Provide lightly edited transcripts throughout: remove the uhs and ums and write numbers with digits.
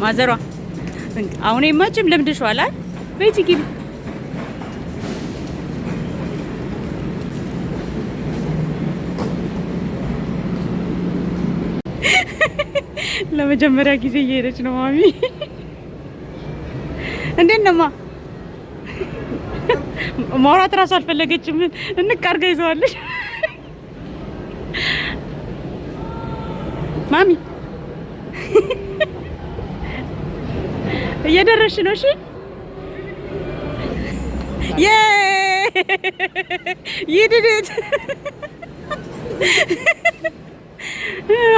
ማዘሯ አሁን የማችም ለምደሽዋል አይደል? ቤት ግቢ። ለመጀመሪያ ጊዜ እየሄደች ነው ማሚ። እንዴት ነማ? ማውራት እራሱ አልፈለገችም። እንቃርጋ ይዘዋለች ማሚ። እየደረስሽ ነው? እሺ ይድድት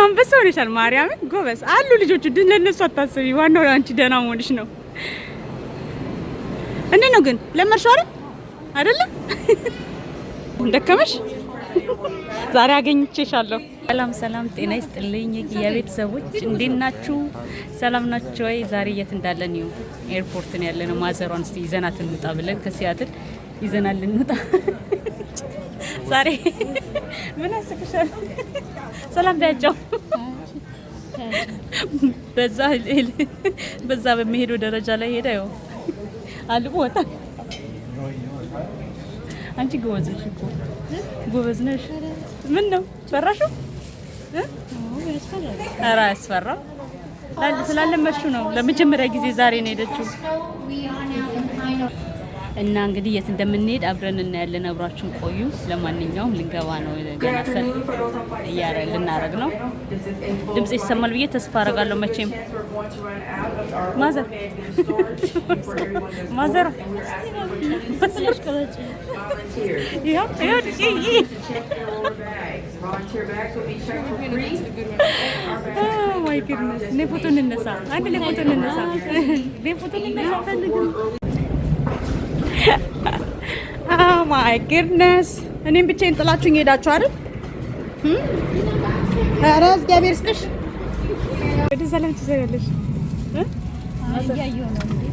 አንበሳ ሆነሻል። ማርያምን ጎበዝ አሉ ልጆቹ። ለነሱ አታስቢ፣ ዋናው አንቺ ደህና መሆንሽ ነው። እንዴት ነው ግን ለመርሻው አይደለም? ደከመሽ? ዛሬ አገኝቼሻለሁ። ሰላም ጤና ይስጥልኝ የቤተሰቦች፣ እንዴት ናችሁ? ሰላም ናችሁ ወይ? ዛሬ የት እንዳለን ነው? ኤርፖርት ነው ያለነው። ማዘሯን እስቲ ይዘናት እንውጣ ብለን ከሲያትል ይዘናል እንውጣ። ዛሬ ምን አስቅሻል? ሰላም ቢያጫው በዛ በሚሄደው ደረጃ ላይ ሄዳ ይኸው አልቦ ወጣ። አንቺ ጎበዝ ነሽ እኮ ጎበዝ ነሽ። ምን ነው ፈራሽው? ኧረ አያስፈራም። ስላለመድሽው ነው። ለመጀመሪያ ጊዜ ዛሬ ነው ሄደችው እና እንግዲህ የት እንደምንሄድ አብረን እናያለን። አብራችሁን ቆዩ። ለማንኛውም ልንገባ ነው። ገና ልናረግ ነው። ድምጽ ይሰማል ብዬ ተስፋ አደርጋለሁ። መቼም ማዘር ፎቶ እንነሳ። አንድ ላይ ፎቶ እንነሳ። ማይ ጉድነስ እኔም ብቻዬን ጥላችሁኝ ሄዳችሁ አይደል? ኧረ እግዚአብሔር ይስጥሽ። ወደ ሰላም ትዘሪያለሽ።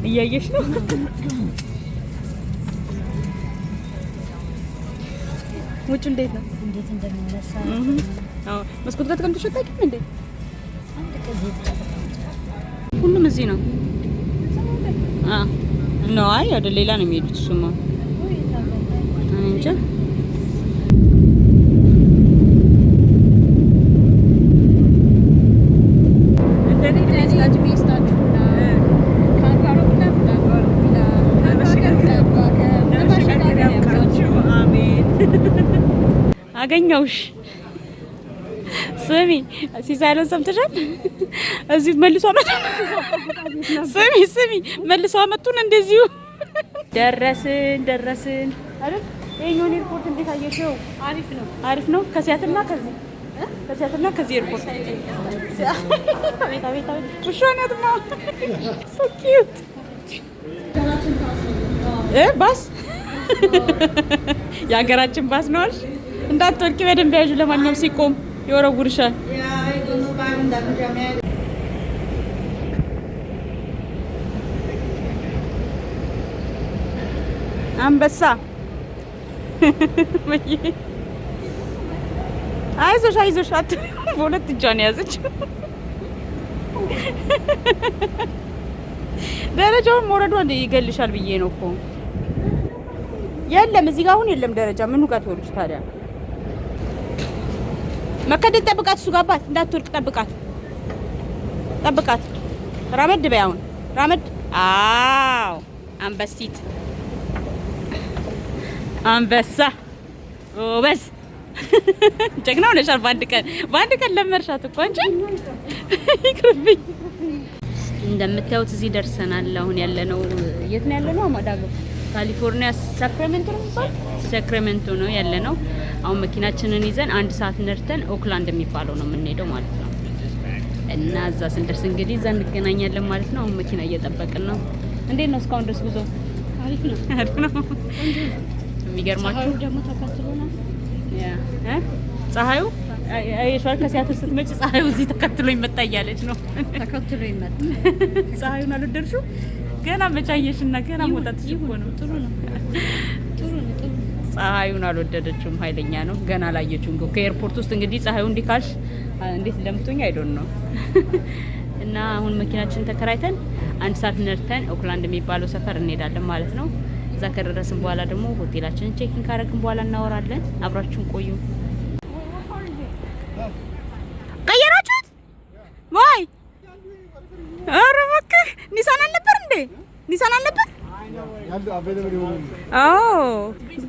እያየሽ ነው። ውጭ እንዴት ነው? እንዴት እንደሚነሳ መስኮት ጋር ተቀምጠሽ አታውቂም እንዴ? ሁሉም እዚህ ነው። ነው አይ ወደ ሌላ ነው የሚሄዱት። እሱማ እንጃ። አገኘሁሽ። ስሚ ሲሳይሎን ሰምተሻል? እዚህ መልሶ አመጡ። ስሚ መልሶ አመጡን። እንደዚሁ ደረስን አይደል? ይሄኛውን ኤርፖርት እንዴት አየሽው? አሪፍ ነው። ከሲያትልና ከዚህ ኤርፖርት አቤት ውሻነትማ ሶ ኪዩት ባስ የሀገራችን ባስ ነው አይደል? እንዳትወድቂ በደንብ ያዡ። ለማንኛውም ሲቆም ይወረውርሻል። አንበሳ አይዞሽ በሁለት እጇን ያዘች። ደረጃውን መውረዷ እንደ ይገልሻል ብዬ ነው እኮ። የለም እዚህ ጋር አሁን የለም ደረጃ። ምን ውቀት ወልጅ ታዲያ መከደት ጠብቃት። እሱ ጋር አባት እንዳትወርቅ ጠብቃት። ራመድ በይ አሁን ራመድ። አዎ አንበሲት አንበሳ ጎበዝ ጀግና ሆነሻል። በአንድ ቀን ለመርሻት እኮ እንጂ ይቅርብኝ። እንደምታዩት እዚህ ደርሰናል። አሁን ያለነው የት ነው ያለነው? አማዳጎ ካሊፎርኒያ ሳክራሜንቶ ነው ያለነው። አሁን መኪናችንን ይዘን 1 ሰዓት ነርተን ኦክላንድ የሚባለው ነው የምንሄደው ማለት ነው። እና እዛ ስንደርስ እንግዲህ እዛ እንገናኛለን ማለት ነው። አሁን መኪና እየጠበቅን ነው። እንዴት ነው እስካሁን ድረስ ጉዞ? አሪፍ ነው። የሚገርማችሁ ደግሞ ተከትሎናል። ፀሐዩ አይሻል ከሲያትል ስትመጪ ፀሐዩ እዚህ ተከትሎ ይመጣ እያለች ነው። ተከትሎ ይመጣ ፀሐዩን አልወደድሽው? ገና መቻየሽና ገና መውጣትሽ እኮ ነው። ጥሩ ነው። ፀሐዩን አልወደደችውም። ኃይለኛ ነው። ገና አላየችውም። ከኤርፖርት ውስጥ እንግዲህ ፀሐዩ እንዲካልሽ እንዴት እንደምትሆኝ አይዶን ነው። እና አሁን መኪናችን ተከራይተን 1 ሰዓት ነርተን ኦክላንድ የሚባለው ሰፈር እንሄዳለን ማለት ነው። እዛ ከደረስን በኋላ ደግሞ ሆቴላችንን ቼኪን ካረግን በኋላ እናወራለን። አብራችሁን ቆዩ። ቀየራችሁት ወይ? ኧረ እባክህ ኒሳን አልነበር እንዴ? ኒሳን አልነበር? አዎ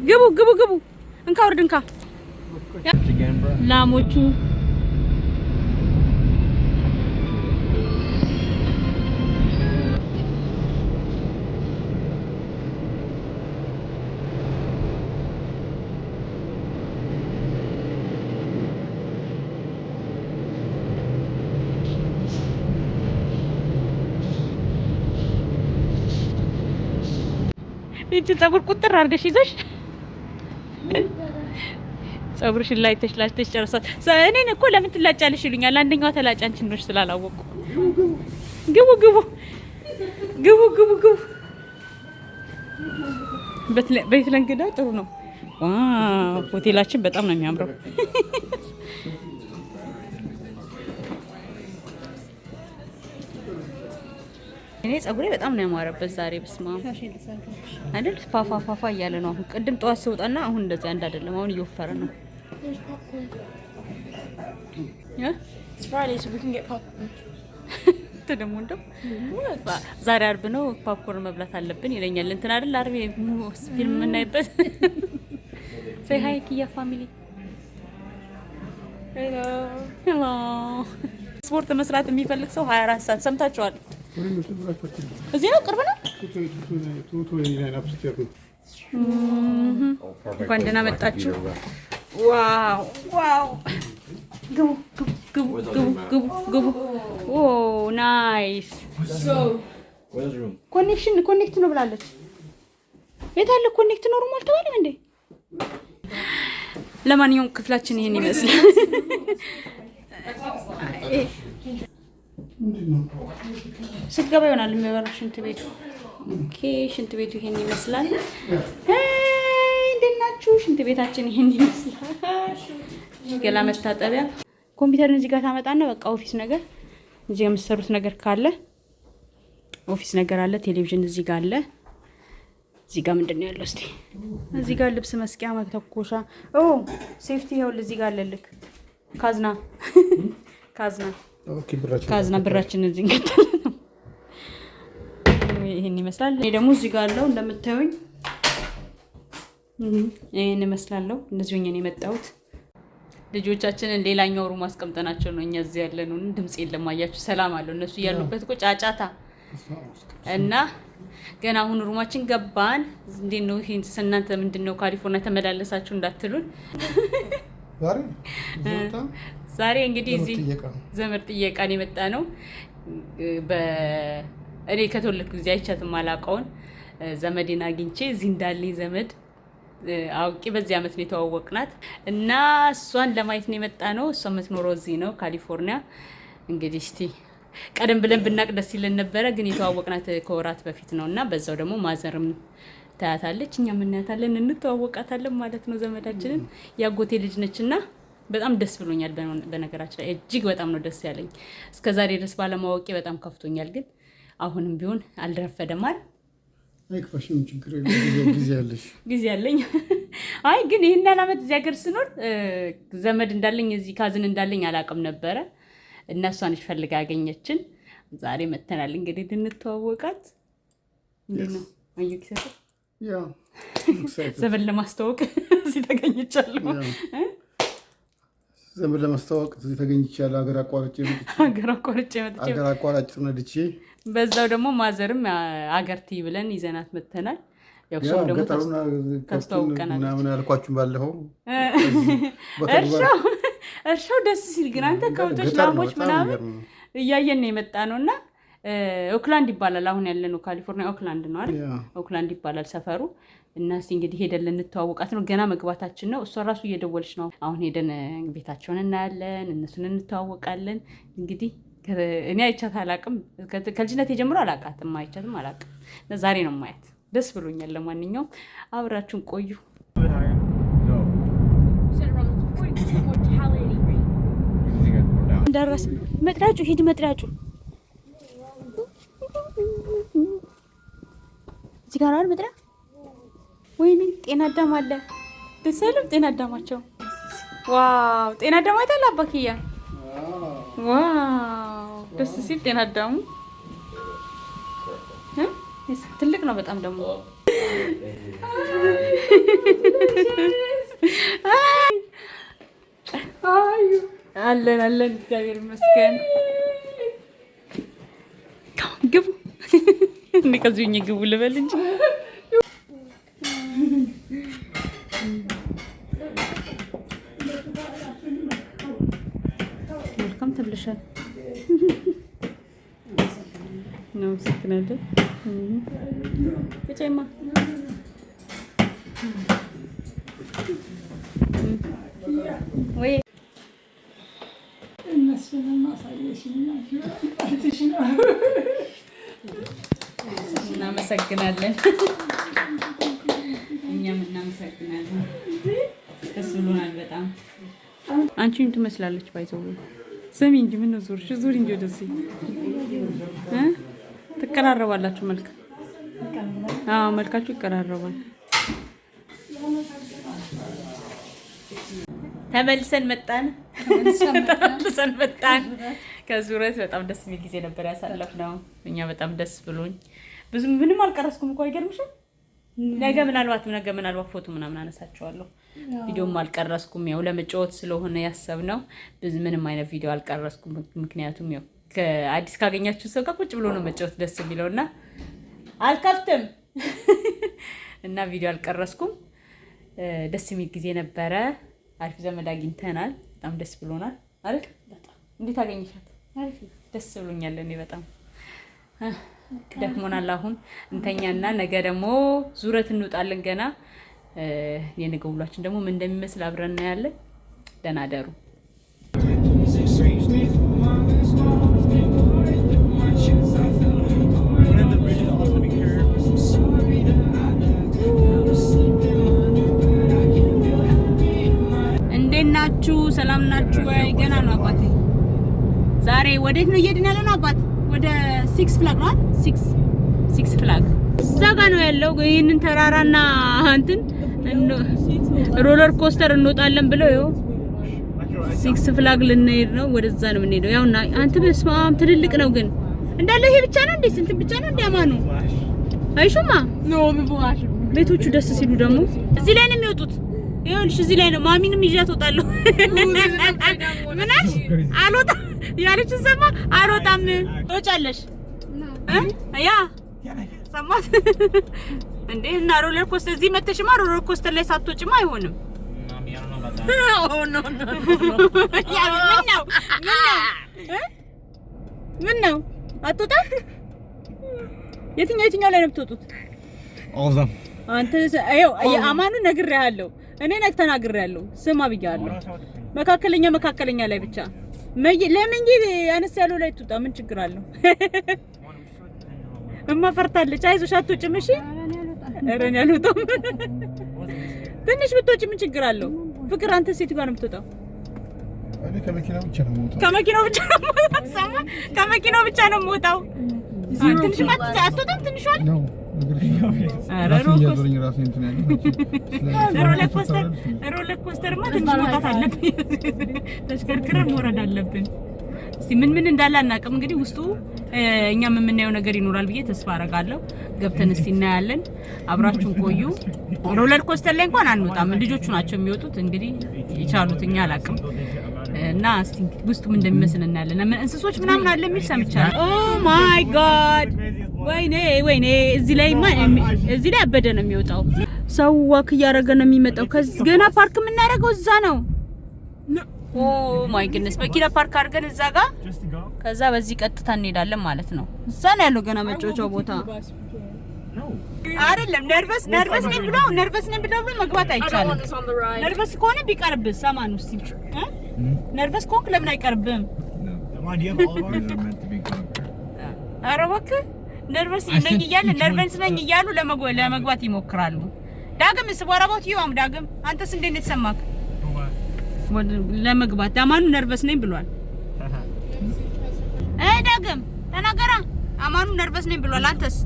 ግቡ ግቡ ግቡ። እንካ ወርድ እንካ ላሞቹ እቺ ፀጉር ቁጥር አድርገሽ ይዘሽ ፀጉርሽን ላይተሽ ጨርሳት። እኔን እኮ ለምን ትላጫለሽ ይሉኛል። አንደኛዋ ተላጫ አንቺ ነሽ ስላላወቁ። ግቡ ግቡ ግቡ ግቡ ግቡ። ቤት ለእንግዳ ጥሩ ነው። ዋው ሆቴላችን በጣም ነው የሚያምረው። እኔ ፀጉሬ በጣም ነው ያማረበት ዛሬ። በስማ አይደል ፋፋ እያለ ነው። አሁን ቅድም ጠዋት ሲወጣና አሁን እንደዚህ አንድ አይደለም። አሁን እየወፈረ ነው። ደግሞ እንደው ዛሬ አርብ ነው ፓፕኮርን መብላት አለብን ይለኛል። እንትን አይደል አርብ ፊልም የምናይበት። say hi ኪያ ፋሚሊ። ሄሎ ስፖርት መስራት የሚፈልግ ሰው 24 ሰዓት ሰምታችኋል። እዚህ ነው ቅርብ ነው። እንኳን ደህና መጣችሁ። ዋው ዋው ግቡ ግቡ ግቡ ግቡ ግቡ። ኦ ናይስ ኮኔክት ነው ብላለች። የት አለ ኮኔክት ነው? ሩም አልተባለም እንዴ? ለማንኛውም ክፍላችን ይሄን ይመስላል። ስትገባ ይሆናል የሚያበራው ሽንት ቤቱ። ኦኬ ሽንት ቤቱ ይሄን ይመስላል። እንዴት ናችሁ? ሽንት ቤታችን ይሄን ይመስላል። ገላ መታጠቢያ፣ ኮምፒውተርን እዚህ ጋር ታመጣና በቃ ኦፊስ ነገር እዚህ የምትሰሩት ነገር ካለ ኦፊስ ነገር አለ። ቴሌቪዥን እዚህ ጋር አለ። እዚህ ጋር ምንድነው ያለው? እስቲ እዚህ ጋር ልብስ መስቂያ፣ መተኮሻ፣ ሴፍቲ ይኸውልህ እዚህ ጋር አለልክ። ካዝና ብራችን እዚህ እንከተል። ይሄን ይመስላል። እኔ ደግሞ እዚህ ጋር አለው እንደምታዩኝ ይሄን ይመስላልው። እንደዚህ ሆኜ ነው የመጣሁት። ልጆቻችንን ሌላኛው ሩም አስቀምጠናቸው ነው እኛ እዚህ ያለነው። ድምጽ የለም አያችሁ፣ ሰላም አለው። እነሱ ያሉበት እኮ ጫጫታ እና ገና አሁን ሩማችን ገባን። እንዴት ነው ይሄን እናንተ ምንድነው ካሊፎርኒያ ተመላለሳችሁ እንዳትሉን። ዛሬ እንግዲህ እዚህ ዘመድ ጥየቃ ነው የመጣ ነው። እኔ ከተወለድኩ ጊዜ አይቻትም አላውቀውን ዘመዴን አግኝቼ እዚህ እንዳለኝ ዘመድ አውቄ በዚህ አመት ነው የተዋወቅናት እና እሷን ለማየት ነው የመጣ ነው። እሷ የምትኖረው እዚህ ነው ካሊፎርኒያ። እንግዲህ እስቲ ቀደም ብለን ብናቅ ደስ ይለን ነበረ፣ ግን የተዋወቅናት ከወራት በፊት ነውና በዛው ደግሞ ማዘርም ታያታለች፣ እኛም እናያታለን፣ እንተዋወቃታለን ማለት ነው። ዘመዳችንን ያጎቴ ልጅ ነችና በጣም ደስ ብሎኛል። በነገራችን ላይ እጅግ በጣም ነው ደስ ያለኝ። እስከዛሬ ድረስ ባለማወቄ በጣም ከፍቶኛል፣ ግን አሁንም ቢሆን አልደረፈደም አይደል? አይክፋሽም፣ ችግር የለም፣ ጊዜ አለኝ። አይ ግን ይሄን ያህል አመት እዚህ ሀገር ስኖር ዘመድ እንዳለኝ እዚህ ካዝን እንዳለኝ አላውቅም ነበረ እና እሷ ነች ፈልጋ ያገኘችን። ዛሬ መተናል እንግዲህ ልንተዋወቃት። እንዴት ነው አዩክ ሰፈ ዘመድ ለማስተዋወቅ እዚህ ተገኝቻለሁ። ዘመድ ለማስተዋወቅ እዚህ ተገኝቻለሁ። ሀገር አቋራጭ ነድቼ በዛው ደግሞ ማዘርም አገር ትይ ብለን ይዘናት መተናል። ያው ሰው ደግሞ ታስተዋውቀናል ምናምን ያልኳችሁ ባለፈው እርሻው ደስ ሲል ግን አንተ ከውቶች ላሞች ምናምን እያየን ነው የመጣ ነውና ኦክላንድ ይባላል። አሁን ያለነው ካሊፎርኒያ ኦክላንድ ነው አይደል? ኦክላንድ ይባላል ሰፈሩ። እና እስቲ እንግዲህ ሄደን ልንተዋወቃት ነው። ገና መግባታችን ነው። እሷ ራሱ እየደወለች ነው። አሁን ሄደን ቤታቸውን እናያለን፣ እነሱን እንተዋወቃለን። እንግዲህ እኔ አይቻት አላቅም፣ ከልጅነቴ ጀምሮ አላቃትም፣ አይቻትም አላቅም። ዛሬ ነው ማየት፣ ደስ ብሎኛል። ለማንኛውም አብራችሁን ቆዩ። ደረስ መጥራጩ ሂድ መጥራጩ ጋር ነው ምድራ። ወይኔ ጤና አዳም አለ። ደስ አይልም? ጤና አዳማቸው ዋው! ጤና አዳም አይተሃል አባክያ? ዋው ደስ ሲል ጤና አዳሙ ትልቅ ነው በጣም ደግሞ። አለን አለን እግዚአብሔር ይመስገን። ግቡ እንዴ ከዚህኛ ግቡ ልበል እንጂ መልካም ተብለሻል ነው ስክናደ እጨማ ወይ እናመሰግናለን። እኛም እናመሰግናለን። ደስ ብሎናል በጣም። አንቺን ትመስላለች ባይዘው። ስሚ እንጂ ምን ነው ዞርሽ? ዙሪ እንጂ ወደዚህ ትቀራረባላችሁ። መልክ መልካችሁ ይቀራረባል። ተመልሰን መጣን። ከዙረት በጣም ደስ የሚል ጊዜ ነበር ያሳለፍነው። እኛ በጣም ደስ ብሎኝ ብዙ ምንም አልቀረስኩም እኮ አይገርምሽም? ነገ ምናልባት ፎቶ ምናምን አነሳቸዋለሁ። ቪዲዮም አልቀረስኩም። ያው ለመጫወት ስለሆነ ያሰብነው ምንም አይነት ቪዲዮ አልቀረስኩም። ምክንያቱም ያው ከአዲስ ካገኛችሁ ሰው ጋር ቁጭ ብሎ ነው መጫወት ደስ የሚለውና አልከፍትም እና ቪዲዮ አልቀረስኩም። ደስ የሚል ጊዜ ነበረ። አሪፍ ዘመድ አግኝተናል። በጣም ደስ ብሎናል አይደል? በጣም እንዴት አገኘሻት? አሪፍ ደስ ብሎኛል። እኔ በጣም ደክሞናል። አሁን እንተኛና ነገ ደግሞ ዙረት እንውጣለን። ገና የነገ ውሏችን ደግሞ ምን እንደሚመስል አብረን እናያለን። ደህና ደሩ። እንዴት ናችሁ? ሰላም ናችሁ ወይ? ገና ነው አባቴ። ዛሬ ወዴት ነው እየሄድን ያለ ነው አባት? ወደ ሲክስ ፍላግ ነው። ሲክስ ፍላግ እዛ ጋ ነው ያለው። ይሄንን ተራራና እንትን ሮለር ኮስተር እንወጣለን ብለው ይኸው ሲክስ ፍላግ ልንሄድ ነው። ወደዛ ነው የምንሄደው። ያውና አንተ በስማም ትልልቅ ነው ግን እንዳለ ይሄ ብቻ ነው እንዴ? ስንት ብቻ ነው እንዲያማኑ አይሹማ ቤቶቹ ደስ ሲሉ ደግሞ እዚህ ላይ ነው የሚወጡት። ይኸውልሽ እዚህ ላይ ነው። ማሚንም ይዣት እወጣለሁ። ምን አልሽ? አልወጣም ያለችን ሰማ። አልወጣም ትወጫለሽ ያ ሰማት እንዴ? እና ሮለር ኮስተር እዚህ መተሽማ ሮለር ኮስተር ላይ ሳትወጪማ አይሆንም። ምን ነው አትወጣም? የትኛው ላይ ነው የምትወጡት? አንተ አማኑ ነግሬሃለሁ። እኔ ተናግሬያለሁ። ስማ ብያለሁ። መካከለኛ ላይ ብቻ ለምን ያነስ ያለው ላይ ትውጣ? ምን ችግር አለው? እማፈርታለች። አይዞሽ አትወጪም። እሺ ኧረ እኔ አልወጣም። ትንሽ ብትወጪ ምን ችግር አለው? ፍቅር አንተ ሴት ጋር ነው የምትወጣው? እኔ ከመኪናው ብቻ ነው የምወጣው። ከመኪናው ብቻ ነው የምወጣው። ትንሽ ማለት አትወጣም? ትንሽ አለ ነው ሮለር ኮስተር ማለት ትንሽ መውጣት አለብን። ተሽከርክረን መውረድ አለብን። እስቲ ምን እንዳለ አናውቅም። እንግዲህ ውስጡ እኛም የምናየው ነገር ይኖራል ብዬ ተስፋ አደርጋለሁ። ገብተን እስቲ እናያለን። አብራችሁን ቆዩ። ሮለር ኮስተር ላይ እንኳን አንወጣም። ልጆቹ ናቸው የሚወጡት። እንግዲህ የቻሉት እኛ አላውቅም። እና እስቲ ውስጡ ምን እንደሚመስል እናያለን። እንስሶች ምናምን አለ የሚል ሰምቻለሁ። ኦ ማይ ጋድ! ወይኔ እዚህ ላይ አበደ ነው የሚወጣው። ሰው ዋክ እያደረገ ነው የሚመጣው። ገና ፓርክ የምናደርገው እዛ ነው። ኦ ማይ ግድነስ! መኪና ፓርክ አድርገን እዛ ጋር ከዛ በዚህ ቀጥታ እንሄዳለን ማለት ነው። እዛ ነው ያለው ገና መጫወቻው ቦታ አይደለም። ነርቨስ ነኝ ብለው መግባት አይቻልም። ነርቨስ ከሆነ ቢቀርብስ? ሰማን ውስጥ ነርቨስ ከሆንክ ለምን አይቀርብም? ኧረ እባክህ ነርቨስ ነኝ እያሉ ለመግባት ይሞክራሉ። ዳግም ስወራባት ይዋም ዳግም አንተስ እንዴት ነው የተሰማክ? ለመግባት አማኑ ነርቨስ ነኝ ብሏል። ዳግም ተናገራ። አማኑ ነርቨስ ነኝ ብሏል። አንተስ?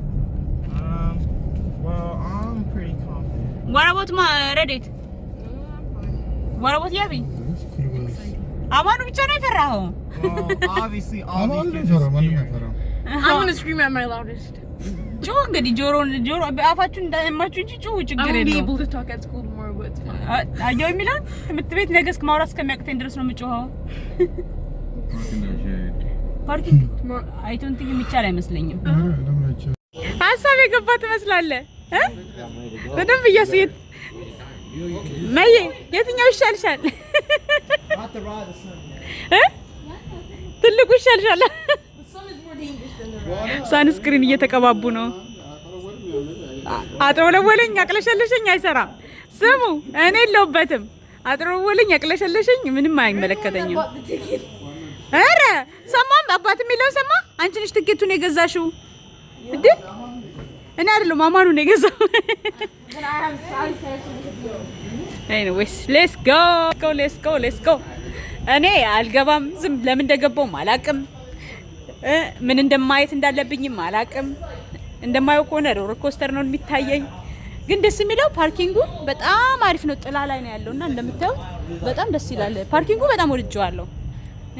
What about Reddit? What about Yabi? አማኑ ብቻ ነው የፈራኸው? Obviously. I'm gonna scream at my loudest. ጮህ እንግዲህ ጆሮ አፋችሁን እንዳያማችሁ እንጂ ጮህ ችግር I won't be የለውም። able to talk at school tomorrow, but it's fine. አየው የሚለው ትምህርት ቤት ነገ እስከ ማውራት እስከሚያቅተኝ ድረስ ነው የምጮኸው። ፓርኪንግ አይ ዶንት ቲንክ የሚቻል አይመስለኝም። ሀሳብ የገባ ትመስላለህ እ በደንብ እያስየት ማየ የትኛው ይሻልሻል? እ ትልቁ ይሻልሻል? ሳንስክሪን እየተቀባቡ ነው። አጥሮለወለኝ አቅለሸለሸኝ አይሰራም። ስሙ እኔ የለሁበትም። አጥሮለወለኝ አቅለሸለሸኝ ምንም አይመለከተኝም። ኧረ ሰማም አባት የሚለው ሰማ። አንቺ ነሽ ትኬቱን የገዛሽው እንዴ? እኔ አይደለም ማማኑ ነው የገዛው። ኤኒዌይስ ሌትስ ጎ እኔ አልገባም። ዝም ለምን እንደገባውም አላውቅም። ምን እንደማየት እንዳለብኝም አላውቅም። እንደማየው ከሆነ ሮለር ኮስተር ነው የሚታየኝ። ግን ደስ የሚለው ፓርኪንጉ በጣም አሪፍ ነው። ጥላ ላይ ነው ያለውና እንደምታዩት በጣም ደስ ይላል። ፓርኪንጉ በጣም ወድጄዋለሁ።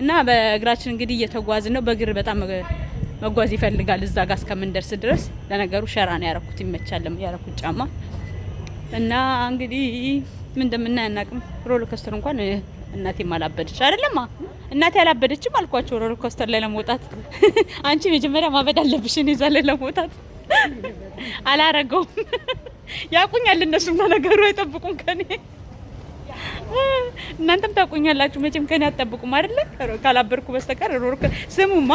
እና በእግራችን እንግዲህ እየተጓዝን ነው። በእግር በጣም መጓዝ ይፈልጋል እዛ ጋር እስከምንደርስ ድረስ። ለነገሩ ሸራ ነው ያረኩት፣ ይመቻል ያረኩት ጫማ። እና እንግዲህ ምን እንደምናይ አናውቅም። ሮለር ኮስተር እንኳን እናቴም አላበደች አይደለማ? እናቴ አላበደችም አልኳቸው ሮለር ኮስተር ላይ ለመውጣት። አንቺ መጀመሪያ ማበድ አለብሽ እኔ እዛ ላይ ለመውጣት አላረገውም። ያቁኛል እነሱም ነገሩ አይጠብቁም ከኔ። እናንተም ታቁኛላችሁ መቼም ከኔ አትጠብቁም አይደለ? ካላበርኩ በስተቀር ስሙማ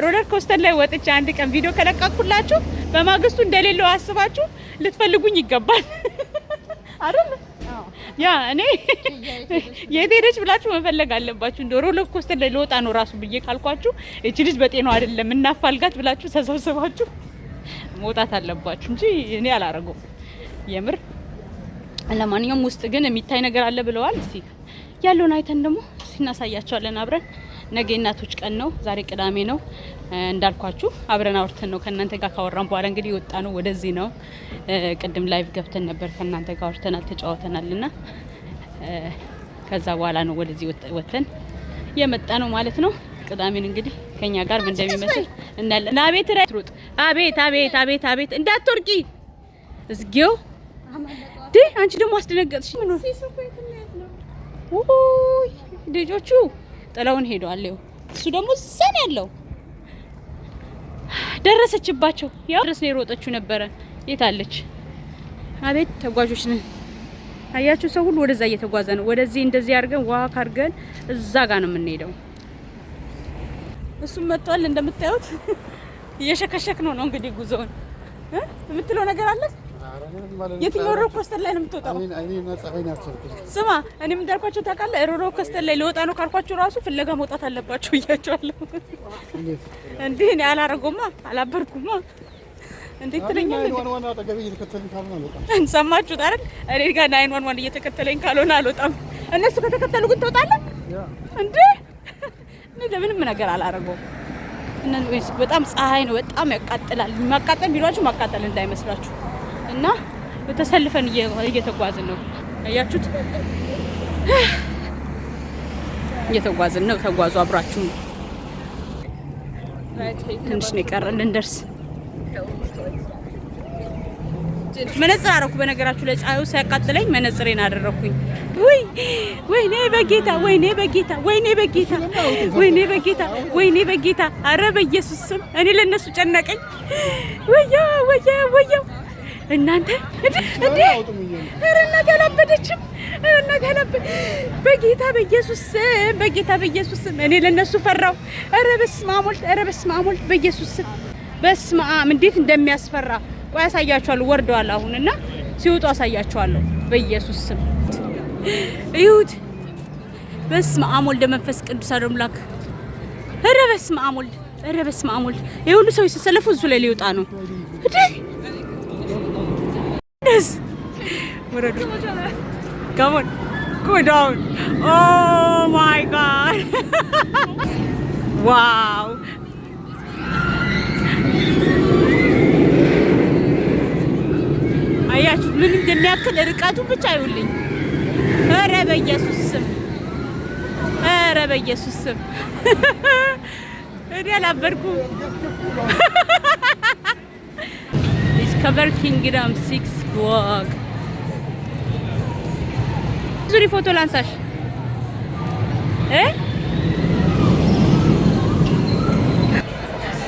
ሮለር ኮስተር ላይ ወጥቼ አንድ ቀን ቪዲዮ ከለቀቅኩላችሁ በማግስቱ እንደሌለው አስባችሁ ልትፈልጉኝ ይገባል አይደል? ያ እኔ የት ሄደች ብላችሁ መፈለግ አለባችሁ። እንደ ሮለር ኮስተር ላይ ልወጣ ነው ራሱ ብዬ ካልኳችሁ እቺ ልጅ በጤናው አይደለም እናፋልጋት ብላችሁ ተሰብስባችሁ መውጣት አለባችሁ እንጂ እኔ አላረገውም የምር። ለማንኛውም ውስጥ ግን የሚታይ ነገር አለ ብለዋል። እስቲ ያለውን አይተን ደግሞ እናሳያቸዋለን አብረን። ነገ እናቶች ቀን ነው፣ ዛሬ ቅዳሜ ነው እንዳልኳችሁ። አብረን አውርተን ነው ከእናንተ ጋር ካወራን በኋላ እንግዲህ የወጣ ነው ወደዚህ ነው። ቅድም ላይቭ ገብተን ነበር ከእናንተ ጋር አውርተናል ተጫውተናልና ከዛ በኋላ ነው ወደዚህ ወጥተን የመጣ ነው ማለት ነው። ቅዳሜን እንግዲህ ከኛ ጋር ምን እንደሚመስል እናያለን። አቤት ሩጥ! አቤት አቤት አቤት አቤት! እንዳትወርቂ እዝጊው ዲ አንቺ ደግሞ አስደነገጥሽ። ምን ነው ኦይ ልጆቹ ጥለውን ሄዷል። እሱ ደግሞ ዘን ያለው ደረሰችባቸው። ያው ድረስ ነው የሮጠችው ነበረ። የት አለች? አቤት ተጓዦች ነን። አያችሁ ሰው ሁሉ ወደዛ እየተጓዘ ነው። ወደዚህ እንደዚህ አድርገን ዋክ አድርገን እዛ ጋር ነው የምንሄደው። እሱም መጥቷል እንደምታዩት እየሸከሸክ ነው እንግዲህ ጉዞውን የምትለው ነገር አለ። የትኛው ሮለር ኮስተር ላይ ነው የምትወጣው? ስማ እኔ ምን እንዳልኳቸው ታውቃለህ? ሮለር ኮስተር ላይ ልወጣ ነው ካልኳችሁ ራሱ ፍለጋ መውጣት አለባችሁ እያቸዋለሁ። እንዴ እኔ አላረገውማ አላበርኩማ። እንዴት ትለኛለህ? ሰማችሁት አይደል? እኔ ጋር 911 እየተከተለኝ ካልሆነ አልወጣም። እነሱ ከተከተሉ ግን ትወጣለህ እንዴ? እኔ ለምንም ነገር አላረገውም። እነዚህ በጣም ፀሐይ ነው፣ በጣም ያቃጥላል። ማቃጠል ቢሏችሁ ማቃጠል እንዳይመስላችሁ። እና በተሰልፈን እየተጓዝን ነው። አያችሁት? እየተጓዝን ነው። ተጓዙ አብራችሁ። ትንሽ ነው የቀረን ልንደርስ። መነጽር አደረኩ። በነገራችሁ ላይ ፀሐዩ ሲያቃጥለኝ መነጽሬን አደረኩኝ። ወይኔ በጌታ ወይኔ በጌታ ወይኔ በጌታ ወይኔ በጌታ ወይኔ በጌታ! አረ በኢየሱስ ስም እኔ ለነሱ ጨነቀኝ። ወያ እናንተ እንዴ! አረ እናት ያላበደችም! አረ እናት በጌታ በኢየሱስ ስም በጌታ በኢየሱስ ስም እኔ ለነሱ ፈራው። አረ በስመ አብ ወልድ! አረ በስመ አብ ወልድ! በኢየሱስ ስም በስመ አብ! እንዴት እንደሚያስፈራ ቆይ አሳያችኋለሁ። ወርደዋል አሁንና ሲወጡ አሳያችኋለሁ። በኢየሱስ ስም እዩት። በስመ አብ ወልድ መንፈስ ቅዱስ አሐዱ አምላክ። አረ በስመ አብ ወልድ! አረ በስመ አብ ወልድ! የሁሉ ሰው ሲሰለፉ እሱ ላይ ሊወጣ ነው እንዴ! ወረዱ። Come on. Go down. Oh my God. Wow. አያችሁ ምን ምን ያክል ርቀቱ ብቻ ይውልኝ። ኧረ በኢየሱስ ስም ኧረ በኢየሱስ ስም እኔ አላበርኩም። ዲስከቨር ኪንግደም 6 ብሎክ ዙሪ ፎቶ ላንሳሽ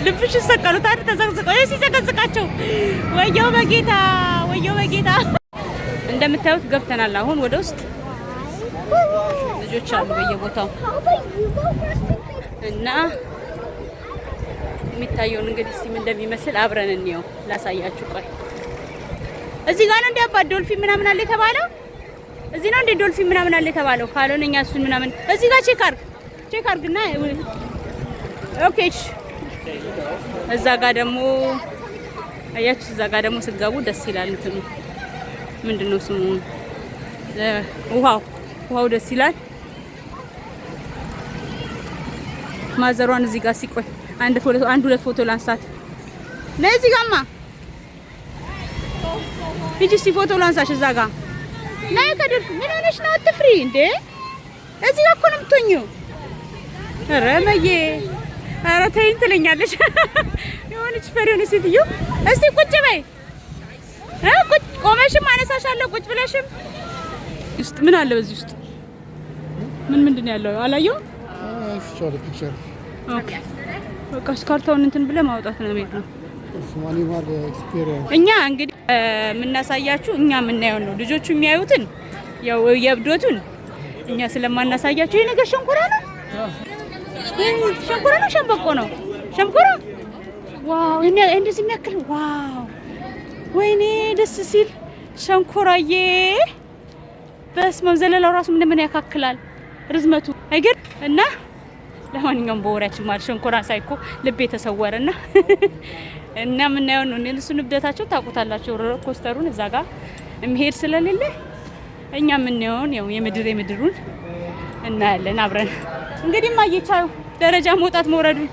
ልብሽ ሰቀሉት አይደል? ተዘቅዝቀው ሲዘቀዝቃቸው ወየው በጌታ ወየው በጌታ። እንደምታዩት ገብተናል አሁን ወደ ውስጥ። ልጆች አሉ በየቦታው እና የሚታየውን እንግዲህ ሲም እንደሚመስል አብረን እንየው። ላሳያችሁ። ቆይ እዚህ ጋር ነው እንደ አባ ዶልፊን ምናምን አለ የተባለው። እዚህ ነው እንደ ዶልፊን ምናምን አለ የተባለው። ካልሆነ እኛ እሱን ምናምን እዚህ ጋር ቼክ አርግና ኦኬ። እዛ ጋር ደግሞ አያችሁ፣ እዛ ጋር ደግሞ ስጋቡ ደስ ይላል። እንትኑ ምንድነው ስሙ? ውሃው ደስ ይላል። ማዘሯን እዚህ ጋር ሲቆይ አንድ ሁለት ፎቶ ላንሳት። ነይ እዚህ ጋርማ ሂጂ እስኪ ፎቶ ላንሳሽ። እዛ ጋር ነይ። ከድር ምን ሆነሽ ነው? አትፍሪ እንዴ! እዚህ ጋር እኮ ነው የምትሆኚው። ኧረ መዬ ኧረ ተይኝ ትለኛለች የሆነች ፈሪ የሆነች ሴትዮ። እስቲ ቁጭ በይ። ቁጭ ቆመሽም አነሳሻለሁ፣ ቁጭ ብለሽም። ውስጥ ምን አለ? በዚህ ውስጥ ምንድን ነው ያለው? አላየሁም። ኦኬ በቃ ስካርታውን እንትን ብለህ ማውጣት ነው ቤት ነው። እኛ እንግዲህ የምናሳያችሁ እኛ የምናየው ነው። ልጆቹ የሚያዩትን ያው የብዶቱን እኛ ስለማናሳያችሁ። ይሄ ነገር ሸንኮራ ነው። ሸንኮራ ነው ሸንበቆ ነው? ሸንኮራ። ዋው! እንደዚህ የሚያክል ዋው! ወይኔ ደስ ሲል ሸንኮራዬ። በስመ አብ ዘለላው ራሱ ምን ያካክላል ርዝመቱ አይገር እና ለማንኛውም በወሬያችን ማለት ሸንኮራ ሳይኮ ልቤ ተሰወረና እና የምናየው ነው። እነሱን እብደታቸው ታውቁታላችሁ። ኮስተሩን እዛ ጋር የሚሄድ ስለሌለ እኛ የምናየውን ያው የምድሩን እናያለን አብረን። እንግዲህ ማየቻው ደረጃ መውጣት መውረዱን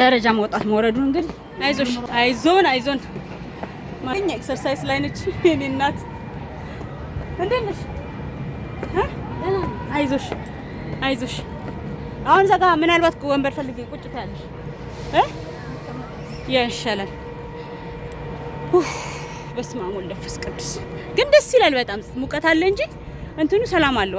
ደረጃ መውጣት መውረዱን እንግዲህ አይዞን ማኛ ኤክሰርሳይዝ ላይ ነች የኔ እናት። እንዴት ነሽ? አይዞሽ። አሁን እዛ ጋር ምናልባት ወንበር ፈልጌ ቁጭ ታያለሽ ያንሻላል። በስመ አብ ወወልድ ወመንፈስ ቅዱስ። ግን ደስ ይላል በጣም ሙቀት አለ እንጂ እንትኑ ሰላም አለው።